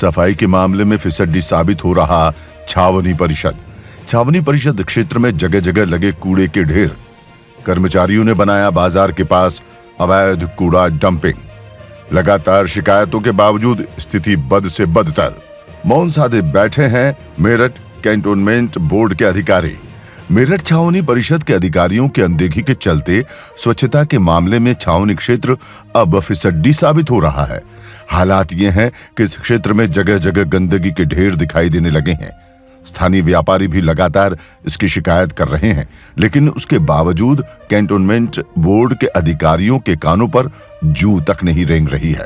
सफाई के मामले में फिसड्डी साबित हो रहा छावनी परिषद। छावनी परिषद क्षेत्र में जगह जगह लगे कूड़े के ढेर। कर्मचारियों ने बनाया बाजार के पास अवैध कूड़ा डंपिंग। लगातार शिकायतों के बावजूद स्थिति बद से बदतर। मौन साधे बैठे हैं मेरठ कैंटोनमेंट बोर्ड के अधिकारी। मेरठ छावनी परिषद के अधिकारियों की अनदेखी के चलते स्वच्छता के मामले में छावनी क्षेत्र अब फिसड्डी साबित हो रहा है। हालात ये हैं कि इस क्षेत्र में जगह जगह गंदगी के ढेर दिखाई देने लगे हैं। स्थानीय व्यापारी भी लगातार इसकी शिकायत कर रहे हैं, लेकिन उसके बावजूद कैंटोनमेंट बोर्ड के अधिकारियों के कानों पर जूं तक नहीं रेंग रही है।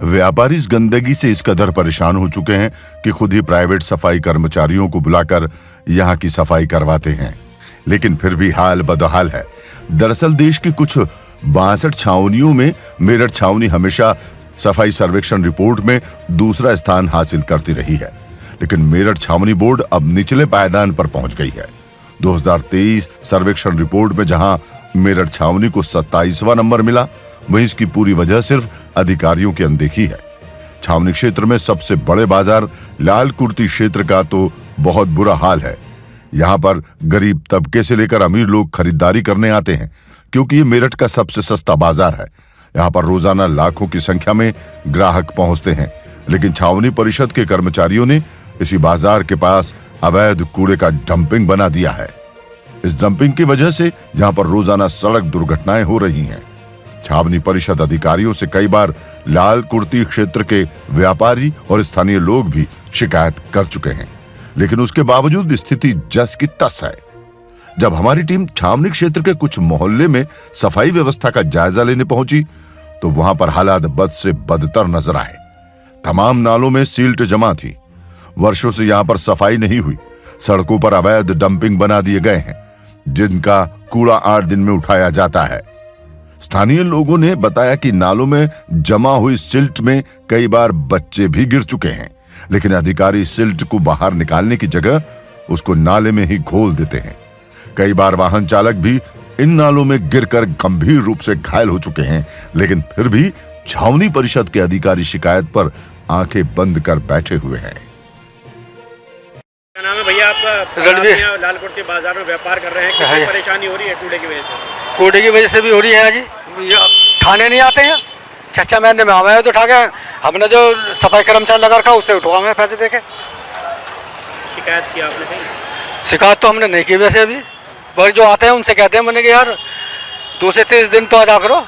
व्यापारी इस गंदगी से इस कदर परेशान हो चुके हैं कि खुद ही प्राइवेट सफाई कर्मचारियों को बुलाकर यहां की सफाई करवाते हैं, लेकिन फिर भी हाल बदहाल है। दरअसल देश की कुछ 62 छावनियों में मेरठ छावनी हमेशा सफाई सर्वेक्षण रिपोर्ट में दूसरा स्थान हासिल करती रही है, लेकिन मेरठ छावनी बोर्ड अब निचले पायदान पर पहुंच गई है। 2023 सर्वेक्षण रिपोर्ट में जहां मेरठ छावनी को 27वां नंबर मिला, वहीं इसकी पूरी वजह सिर्फ अधिकारियों की अनदेखी है। छावनी क्षेत्र में सबसे बड़े बाजार लाल कुर्ती क्षेत्र का तो बहुत बुरा हाल है। यहां पर गरीब तबके से लेकर अमीर लोग खरीदारी करने आते हैं, क्योंकि ये मेरठ का सबसे सस्ता बाजार है। यहां पर रोजाना लाखों की संख्या में ग्राहक पहुंचते हैं, लेकिन छावनी परिषद के कर्मचारियों ने इसी बाजार के पास अवैध कूड़े का डंपिंग बना दिया है। इस डंपिंग की वजह से यहां पर रोजाना सड़क दुर्घटनाएं हो रही हैं। छावनी परिषद अधिकारियों से कई बार लाल कुर्ती क्षेत्र के व्यापारी और स्थानीय लोग भी शिकायत कर चुके हैं, लेकिन उसके बावजूद स्थिति जस की तस है। जब हमारी टीम छावनी क्षेत्र के कुछ मोहल्ले में सफाई व्यवस्था का जायजा लेने पहुंची, तो वहां पर हालात बद से बदतर नजर आए। तमाम नालों में सील्ट जमा थी। वर्षों से यहां पर सफाई नहीं हुई। सड़कों पर अवैध डंपिंग बना दिए गए हैं, जिनका कूड़ा 8 दिन में उठाया जाता है। स्थानीय लोगों ने बताया कि नालों में जमा हुई सिल्ट में कई बार बच्चे भी गिर चुके हैं, लेकिन अधिकारी सिल्ट को बाहर निकालने की जगह उसको नाले में ही घोल देते हैं। कई बार वाहन चालक भी इन नालों में गिरकर गंभीर रूप से घायल हो चुके हैं, लेकिन फिर भी छावनी परिषद के अधिकारी शिकायत पर आंखें बंद कर बैठे हुए हैं। क्या नाम है भैया आपका? रणवीर। लाल कुर्ती बाजार में व्यापार कर रहे हैं, कितनी परेशानी हो रही है कूड़े की वजह से? कूड़े की वजह से भी हो रही है जी। थाने नहीं आते हैं, 6 महीने में आवे तो उठा के हमने जो सफाई कर्मचारी लगा रखा उससे उठवा में पैसे देके। शिकायत की आपने कहीं? शिकायत तो हमने नहीं की वैसे अभी, पर जो आते हैं उनसे कहते हैं मैंने कि यार 2 से 30 दिन तो अदा करो।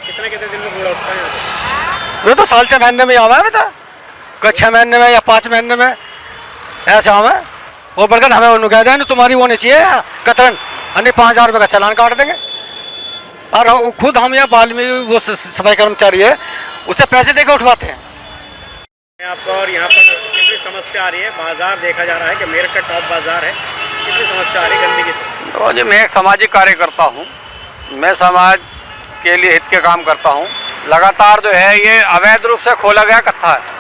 कितने दिन में कूड़ा उठता है? वो तो साल 6 महीने में आवा है बेटा, 6 महीने में या 5 महीने में ऐसा आवा है। वो बल्कि हमें उन्होंने कह दें तुम्हारी वो नहीं चाहिए कतरन, अन्य 5000 रुपये का चालान काट देंगे। और खुद हम यहाँ बाल में वो सफाई कर्मचारी है, उससे पैसे देकर उठवाते हैं। आपको और यहाँ पर कितनी समस्या आ रही है? बाजार देखा जा रहा है कि मेरठ का टॉप बाजार है, कितनी समस्या आ रही है गंदगी से? तो जी मैं एक सामाजिक कार्यकर्ता हूँ, मैं समाज के लिए हित के काम करता हूँ। लगातार जो है ये अवैध रूप से खोला गया कत्था है,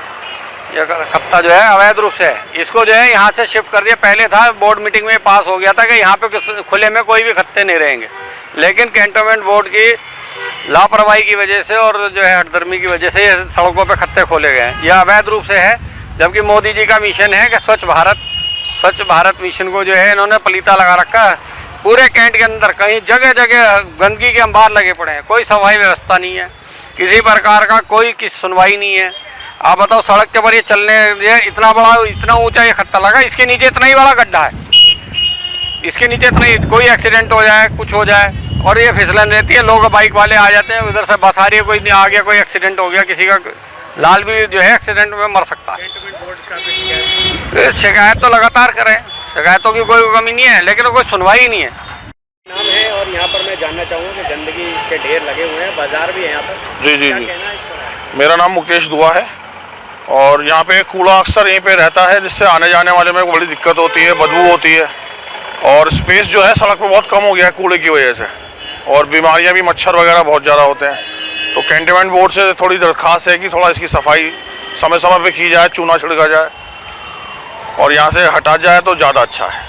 ये कत्था जो है अवैध रूप से है। इसको जो है यहाँ से शिफ्ट कर दिया। पहले था बोर्ड मीटिंग में पास हो गया था कि यहाँ पे खुले में कोई भी खत्ते नहीं रहेंगे, लेकिन कैंटोनमेंट बोर्ड की लापरवाही की वजह से और जो है हठधर्मी की वजह से ये सड़कों पे खत्ते खोले गए हैं। यह अवैध रूप से है, जबकि मोदी जी का मिशन है कि स्वच्छ भारत मिशन को जो है इन्होंने पलीता लगा रखा है। पूरे कैंट के अंदर कहीं जगह जगह गंदगी के अंबार लगे पड़े हैं, कोई सफाई व्यवस्था नहीं है, किसी प्रकार का कोई सुनवाई नहीं है। आप बताओ सड़क के ऊपर ये चलने इतना बड़ा इतना ऊंचा ये खत्ता लगा, इसके नीचे इतना ही बड़ा गड्ढा है, इसके नीचे इतना ही कोई एक्सीडेंट हो जाए कुछ हो जाए और ये फिसलन रहती है। लोग बाइक वाले आ जाते हैं, उधर से बस आ रही है, कोई नहीं आ गया, कोई एक्सीडेंट हो गया, किसी का लाल भी जो है एक्सीडेंट में मर सकता है। शिकायत तो लगातार करें, शिकायतों की कोई कमी नहीं है, लेकिन कोई सुनवाई नहीं है। नाम है और यहाँ पर मैं जानना चाहूँगा कि गंदगी के ढेर लगे हुए हैं, बाजार भी है यहाँ पर। जी। मेरा नाम मुकेश दुआ है और यहाँ पे कूड़ा अक्सर यहीं पे रहता है, जिससे आने जाने वाले में बड़ी दिक्कत होती है, बदबू होती है और स्पेस जो है सड़क पे बहुत कम हो गया है कूड़े की वजह से, और बीमारियाँ भी मच्छर वगैरह बहुत ज़्यादा होते हैं। तो कैंटोनमेंट बोर्ड से थोड़ी दरख्वास्त है कि थोड़ा इसकी सफाई समय समय पे की जाए, चूना छिड़का जाए और यहाँ से हटा जाए तो ज़्यादा अच्छा है।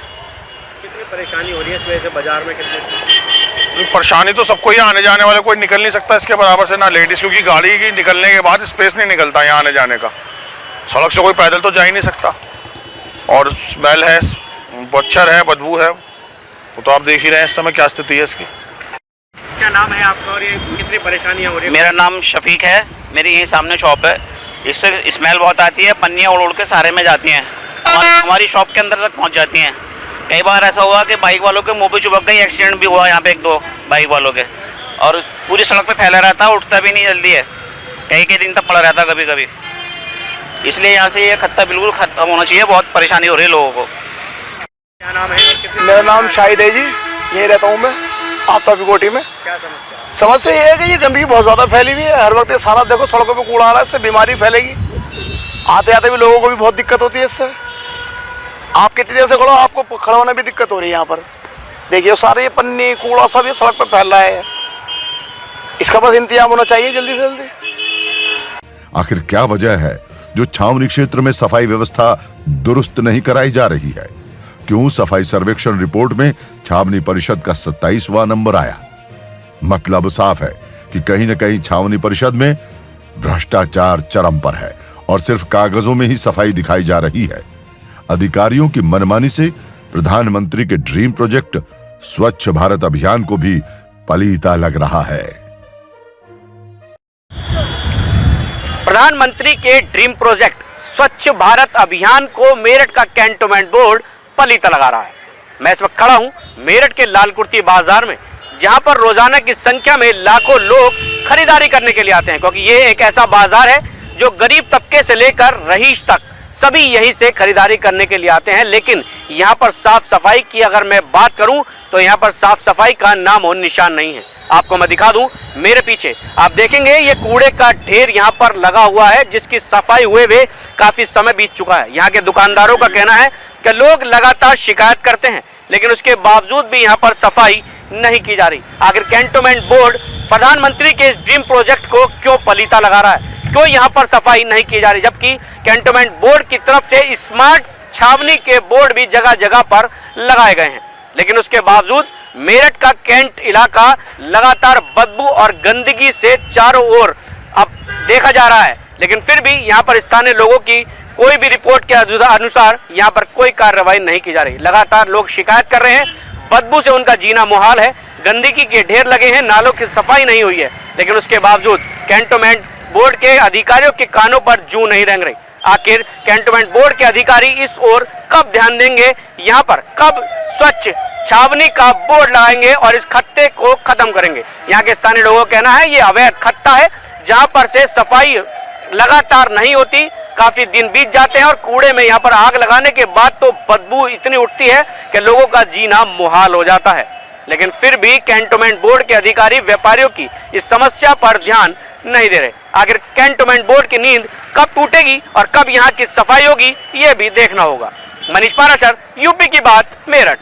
कितनी परेशानी हो रही है इस वजह से बाजार में? कितनी परेशानी तो सबको ही, आने जाने वाले कोई निकल नहीं सकता इसके बराबर से, ना लेडीज़, क्योंकि गाड़ी की निकलने के बाद स्पेस नहीं निकलता यहाँ आने जाने का। सड़क से कोई पैदल तो जा ही नहीं सकता, और स्मेल है, मच्छर है, बदबू है, वो तो आप देख ही रहे हैं इस समय क्या स्थिति है इसकी। क्या नाम है आपका और ये कितनी परेशानियाँ हो रही है? मेरा नाम शफीक है, मेरी यहीं सामने शॉप है। इससे स्मेल बहुत आती है, पन्नियाँ उड़ उड़ के सारे में जाती हैं, हमारी शॉप के अंदर तक पहुंच जाती हैं। कई बार ऐसा हुआ कि बाइक वालों के मुंह पे चिपक गई, एक्सीडेंट भी हुआ यहाँ पे 1-2 बाइक वालों के, और पूरी सड़क पे फैला रहता है, उठता भी नहीं जल्दी है, कई दिन तक पड़ा रहता है कभी कभी। इसलिए यहाँ से ये खत्ता बिल्कुल खत्म होना चाहिए, बहुत परेशानी हो रही है लोगों को। क्या नाम है? मेरा नाम शाहिद है जी, यहीं रहता हूँ मैं आफ्ताबी कोठी में। क्या समस्या? समस्या ये है कि ये गंदगी बहुत ज़्यादा फैली हुई है, हर वक्त ये सारा देखो सड़कों पे कूड़ा आ रहा है, इससे बीमारी फैलेगी, आते आते भी लोगों को भी बहुत दिक्कत होती है इससे। आप कितनी देर से खड़ो, आपको खड़ा होने भी दिक्कत हो रही है यहाँ पर। देखिए सारे ये पन्नी कूड़ा सब ये सड़क पर फैल रहा है, इसका बस इंतजाम होना चाहिए जल्दी से जल्दी। आखिर क्या वजह है जो छावनी क्षेत्र में सफाई व्यवस्था दुरुस्त नहीं कराई जा रही है? क्यों सफाई सर्वेक्षण रिपोर्ट में छावनी परिषद का 27वां नंबर आया? मतलब साफ है कि कहीं न कहीं छावनी परिषद में भ्रष्टाचार चरम पर है और सिर्फ कागजों में ही सफाई दिखाई जा रही है। अधिकारियों की मनमानी से प्रधानमंत्री के ड्रीम प्रोजेक्ट स्वच्छ भारत अभियान को भी पलीता लग रहा है। प्रधानमंत्री के ड्रीम प्रोजेक्ट स्वच्छ भारत अभियान को मेरठ का कैंटोनमेंट बोर्ड पलीता लगा रहा है। मैं इस वक्त खड़ा हूं मेरठ के लालकुर्ती बाजार में, जहां पर रोजाना की संख्या में लाखों लोग खरीदारी करने के लिए आते हैं, क्योंकि ये एक ऐसा बाजार है जो गरीब तबके से लेकर रईस तक सभी यहीं से खरीदारी करने के लिए आते हैं। लेकिन यहाँ पर साफ सफाई की अगर मैं बात करूं तो यहाँ पर साफ सफाई का नाम और निशान नहीं है। आपको मैं दिखा दूं, मेरे पीछे आप देखेंगे ये कूड़े का ढेर यहाँ पर लगा हुआ है, जिसकी सफाई हुए काफी समय बीत चुका है। यहाँ के दुकानदारों का कहना है कि लोग लगातार शिकायत करते हैं, लेकिन उसके बावजूद भी यहाँ पर सफाई नहीं की जा रही। आखिर कैंटोनमेंट बोर्ड प्रधानमंत्री के इस ड्रीम प्रोजेक्ट को क्यों पलीता लगा रहा है, क्यों यहाँ पर सफाई नहीं की जा रही, जबकि कैंटोनमेंट बोर्ड की तरफ से स्मार्ट छावनी के बोर्ड भी जगह जगह पर लगाए गए हैं, लेकिन उसके बावजूद मेरठ का कैंट इलाका लगातार बदबू और गंदगी से चारों ओर अब देखा जा रहा है। लेकिन फिर भी यहाँ पर स्थानीय लोगों की कोई भी रिपोर्ट के अनुसार यहाँ पर कोई कार्रवाई नहीं की जा रही। लगातार लोग शिकायत कर रहे हैं, बदबू से उनका जीना मुहाल है, गंदगी के ढेर लगे हैं, नालों की सफाई नहीं हुई है, लेकिन उसके बावजूद कैंटोनमेंट बोर्ड के अधिकारियों के कानों पर जूं नहीं रेंग रही। आखिर कैंटोनमेंट बोर्ड के अधिकारी इस ओर कब ध्यान देंगे, यहाँ पर कब स्वच्छ छावनी का बोर्ड लगाएंगे और इस खत्ते को खत्म करेंगे? यहाँ के स्थानीय लोगों का कहना है ये अवैध खत्ता है, जहाँ पर से सफाई लगातार नहीं होती, काफी दिन बीत जाते हैं और कूड़े में यहाँ पर आग लगाने के बाद तो बदबू इतनी उठती है कि लोगों का जीना मुहाल हो जाता है। लेकिन फिर भी कैंटोनमेंट बोर्ड के अधिकारी व्यापारियों की इस समस्या पर ध्यान नहीं दे रहे। आखिर कैंटोनमेंट बोर्ड की नींद कब टूटेगी और कब यहाँ की सफाई होगी, ये भी देखना होगा। मनीष पाराशर, यूपी की बात, मेरठ।